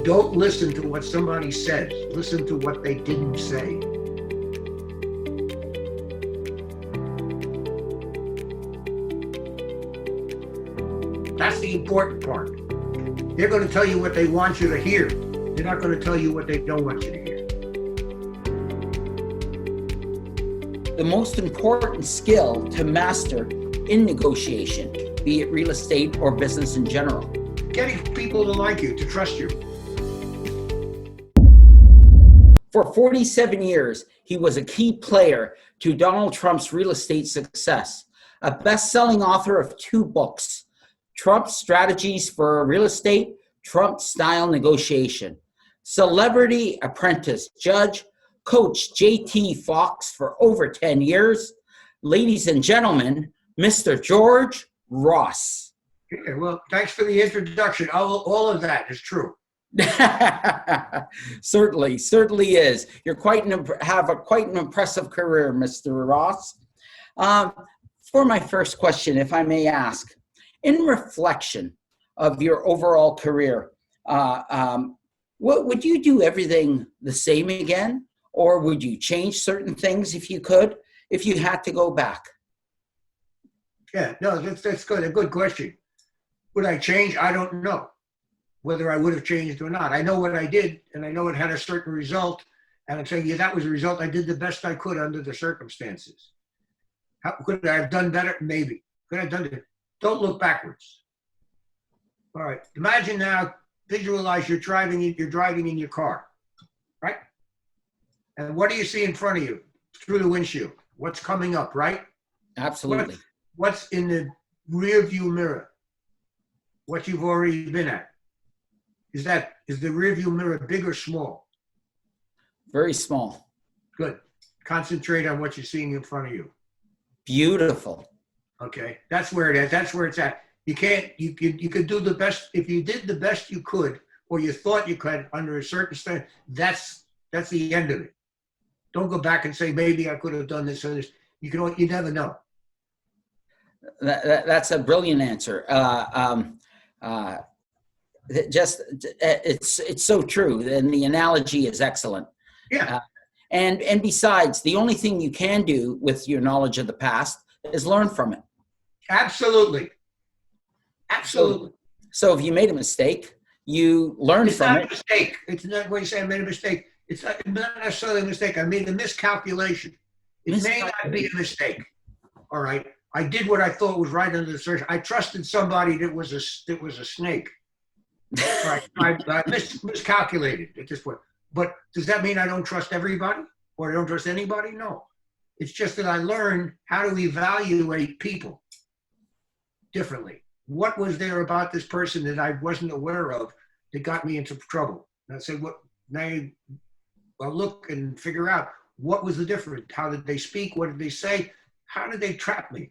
Don't listen to what somebody says. Listen to what they didn't say. That's the important part. They're going to tell you what they want you to hear. They're not going to tell you what they don't want you to hear. The most important skill to master in negotiation, be it real estate or business in general. Getting people to like you, to trust you. For 47 years, he was a key player to Donald Trump's real estate success, a best-selling author of 2 books, Trump's Strategies for Real Estate, Trump-Style Negotiation, celebrity apprentice judge, coach J.T. Fox for over 10 years. Ladies and gentlemen, Mr. George Ross. Okay, well, thanks for the introduction. All of that is true. certainly is. You're have quite an impressive career, Mr. Ross. For my first question, if I may ask, in reflection of your overall career, would you do everything the same again, or would you change certain things if you could, if you had to go back? Yeah, no, that's good. A good question. Would I change? I don't know whether I would have changed or not. I know what I did, and I know it had a certain result. And I'm saying, yeah, that was a result. I did the best I could under the circumstances. How could I have done better? Maybe. Could I have done it? Don't look backwards. All right. Imagine now, visualize you're driving in your car, right? And what do you see in front of you through the windshield? What's coming up, right? Absolutely. What's in the rear view mirror? What you've already been at. Is the rear view mirror big or small? Very small. Good. Concentrate on what you're seeing in front of you. Beautiful. Okay. That's where it is. That's where it's at. You could do the best. If you did the best you could, or you thought you could under a certain standard, that's the end of it. Don't go back and say, maybe I could have done this or this. You never know. That's a brilliant answer. It's so true, and the analogy is excellent. Yeah. And besides, the only thing you can do with your knowledge of the past is learn from it. Absolutely. So if you made a mistake, you learn from it. It's not a mistake. It's not when you say I made a mistake. It's not necessarily a mistake. I made a miscalculation. It may not be a mistake. All right. I did what I thought was right under the search. I trusted somebody that was a snake. Right. I miscalculated at this point. But does that mean I don't trust everybody or I don't trust anybody? No. It's just that I learned how to evaluate people differently. What was there about this person that I wasn't aware of that got me into trouble? And I said, I'll look and figure out what was the difference. How did they speak? What did they say? How did they trap me?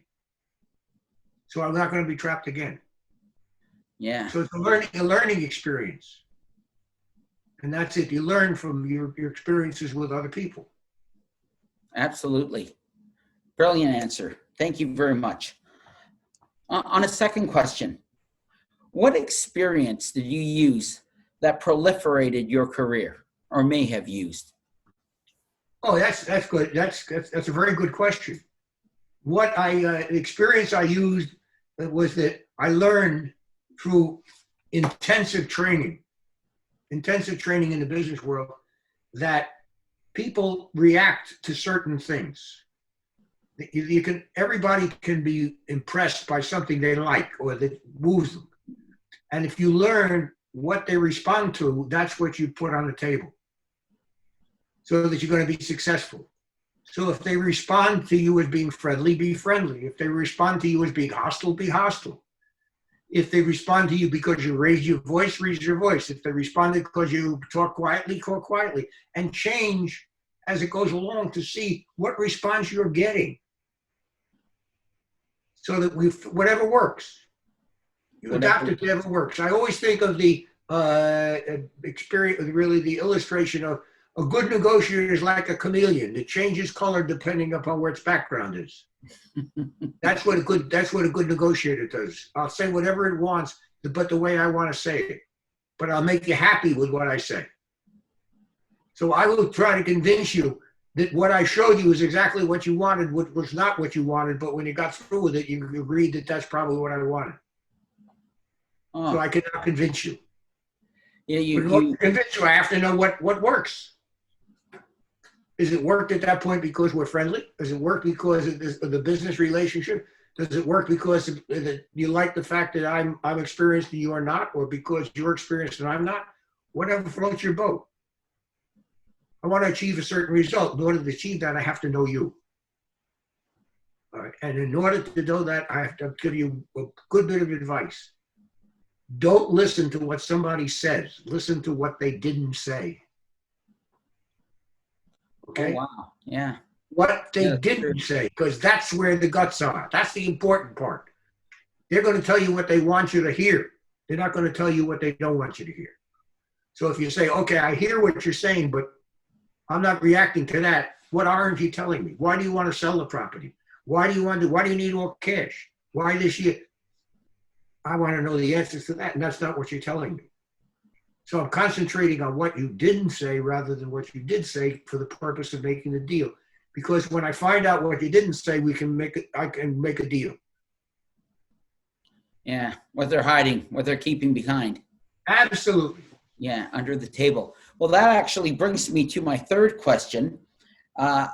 So I'm not going to be trapped again. Yeah. So it's a learning experience. And that's it. You learn from your experiences with other people. Absolutely. Brilliant answer. Thank you very much. On a second question, what experience did you use that proliferated your career or may have used? Oh, that's good. That's a very good question. What experience I used was that I learned through intensive training in the business world, that people react to certain things. Everybody can be impressed by something they like or that moves them. And if you learn what they respond to, that's what you put on the table so that you're going to be successful. So if they respond to you as being friendly, be friendly. If they respond to you as being hostile, be hostile. If they respond to you because you raise your voice, raise your voice. If they respond because you talk quietly, and change as it goes along to see what response you're getting. So that whatever works, you adapt it to whatever works. I always think of the experience, really the illustration of a good negotiator is like a chameleon. It changes color depending upon where its background is. That's what a good negotiator does. I'll say whatever it wants, but the way I want to say it. but I'll make you happy with what I say. So I will try to convince you that what I showed you is exactly what you wanted, what was not what you wanted, but when you got through with it, you agreed that that's probably what I wanted. So I cannot convince you. Yeah, To convince you, I have to know what works. Is it worked at that point because we're friendly? Does it work because of the business relationship? Does it work because you like the fact that I'm experienced and you are not, or because you're experienced and I'm not? Whatever floats your boat. I want to achieve a certain result. In order to achieve that, I have to know you. All right. And in order to do that, I have to give you a good bit of advice. Don't listen to what somebody says. Listen to what they didn't say. Okay? Oh, wow. Yeah. What they didn't say, because that's where the guts are. That's the important part. They're going to tell you what they want you to hear. They're not going to tell you what they don't want you to hear. So if you say, okay, I hear what you're saying, but I'm not reacting to that. What aren't you telling me? Why do you want to sell the property? Why do you need all cash? Why this year? I want to know the answers to that, and that's not what you're telling me. So I'm concentrating on what you didn't say rather than what you did say for the purpose of making the deal. Because when I find out what you didn't say, I can make a deal. Yeah, what they're hiding, what they're keeping behind. Absolutely. Yeah, under the table. Well, that actually brings me to my third question. The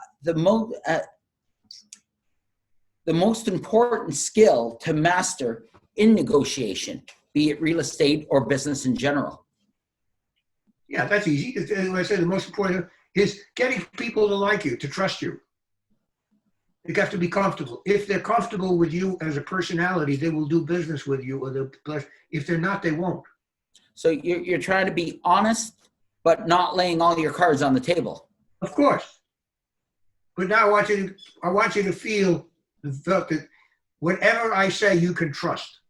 most important skill to master in negotiation, be it real estate or business in general. Yeah, that's easy. As I said, the most important is getting people to like you, to trust you. You have to be comfortable. If they're comfortable with you as a personality, they will do business with you. If they're not, they won't. So you're trying to be honest, but not laying all your cards on the table. Of course. But now I want you to feel that whatever I say, you can trust.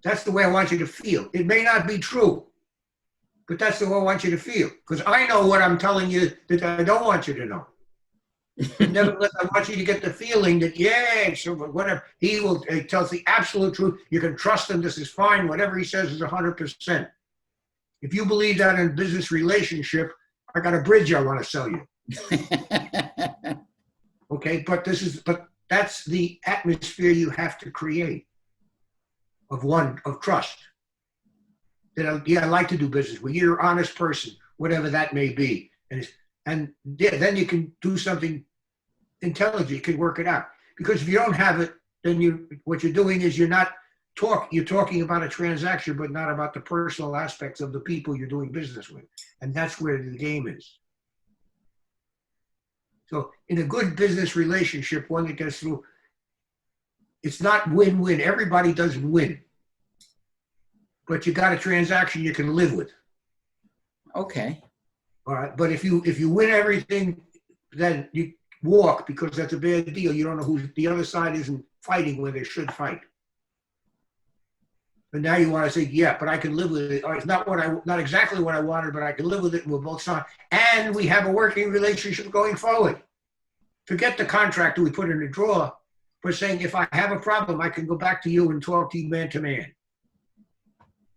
That's the way I want you to feel. It may not be true, but that's the way I want you to feel. Because I know what I'm telling you that I don't want you to know. Nevertheless, I want you to get the feeling that, yeah, so whatever, he tells the absolute truth. You can trust him. This is fine. Whatever he says is 100%. If you believe that in a business relationship, I got a bridge I want to sell you. Okay, but that's the atmosphere you have to create of trust. I like to do business with you. You're an honest person, whatever that may be, and then you can do something intelligent. You can work it out. Because if you don't have it, then what you're doing is you're talking about a transaction, but not about the personal aspects of the people you're doing business with, and that's where the game is. So in a good business relationship, one that gets through, it's not win-win. Everybody doesn't win. But you got a transaction you can live with. Okay. All right. But if you win everything, then you walk, because that's a bad deal. You don't know who the other side isn't fighting when they should fight. But now you want to say, yeah, but I can live with it. Or it's not exactly what I wanted, but I can live with it. And we're both sides. And we have a working relationship going forward. Forget the contract that we put in the drawer. But saying, if I have a problem, I can go back to you and talk to you man to man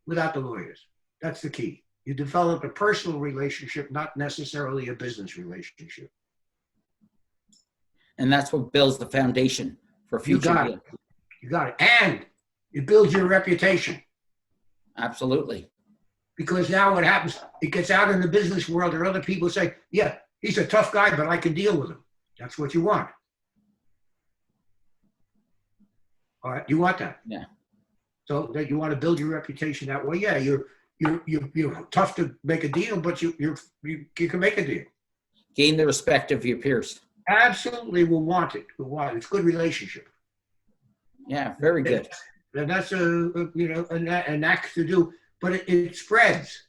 without the lawyers. That's the key. You develop a personal relationship, not necessarily a business relationship. And that's what builds the foundation for future deals. You got it. And it builds your reputation. Absolutely. Because now what happens, it gets out in the business world, or other people say, yeah, he's a tough guy, but I can deal with him. That's what you want. All right, you want that. Yeah. So that you want to build your reputation that way. Yeah, you're tough to make a deal, but you can make a deal. Gain the respect of your peers. Absolutely, we'll want it. It's a good relationship. Yeah, very good. And that's an act to do, but it spreads.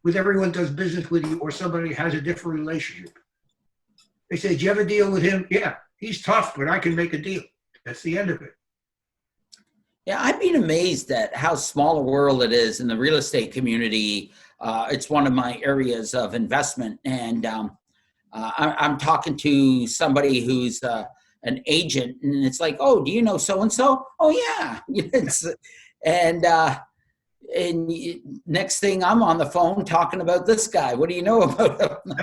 With everyone does business with you, or somebody has a different relationship. They say, "Did you ever deal with him?" Yeah, he's tough, but I can make a deal. That's the end of it. Yeah, I've been amazed at how small a world it is in the real estate community. It's one of my areas of investment, and I'm talking to somebody who's an agent, and it's like, oh, do you know so-and-so? Oh, yeah. next thing I'm on the phone talking about this guy. What do you know about him?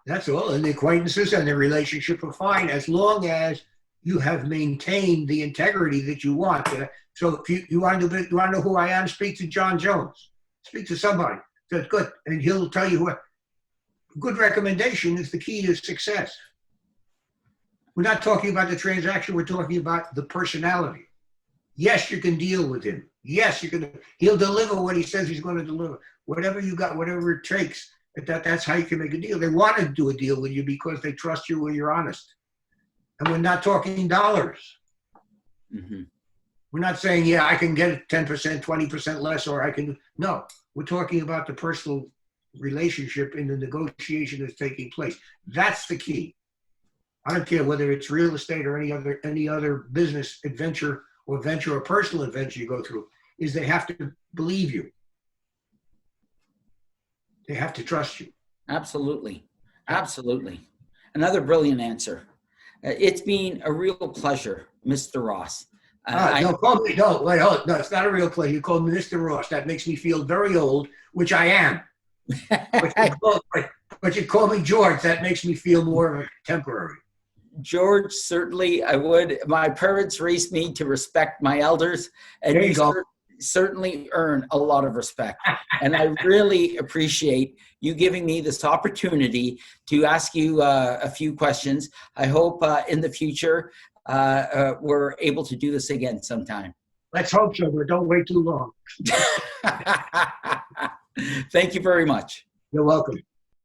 That's all. And the acquaintances and the relationship are fine as long as you have maintained the integrity that you want. So if you want to know who I am, speak to John Jones. Speak to somebody. That's good. And he'll tell you what. Good recommendation is the key to success. We're not talking about the transaction. We're talking about the personality. Yes, you can deal with him. Yes, he'll deliver what he says he's going to deliver. Whatever you got, whatever it takes, that's how you can make a deal. They want to do a deal with you because they trust you when you're honest. And we're not talking dollars. Mm-hmm. We're not saying, yeah, I can get it 10%, 20% less, or I can. No, we're talking about the personal relationship in the negotiation that's taking place. That's the key. I don't care whether it's real estate or any other business adventure or personal adventure you go through, is they have to believe you. They have to trust you. Absolutely. Absolutely. Another brilliant answer. It's been a real pleasure, Mr. Ross. No, call me. No, wait, hold. No, it's not a real pleasure. You call me Mr. Ross. That makes me feel very old, which I am. But you call me George. That makes me feel more of a contemporary. George, certainly I would. My parents raised me to respect my elders, and There you go. Certainly earn a lot of respect. And I really appreciate you giving me this opportunity to ask you a few questions. I hope in the future we're able to do this again sometime. Let's hope so, but don't wait too long. Thank you very much. You're welcome.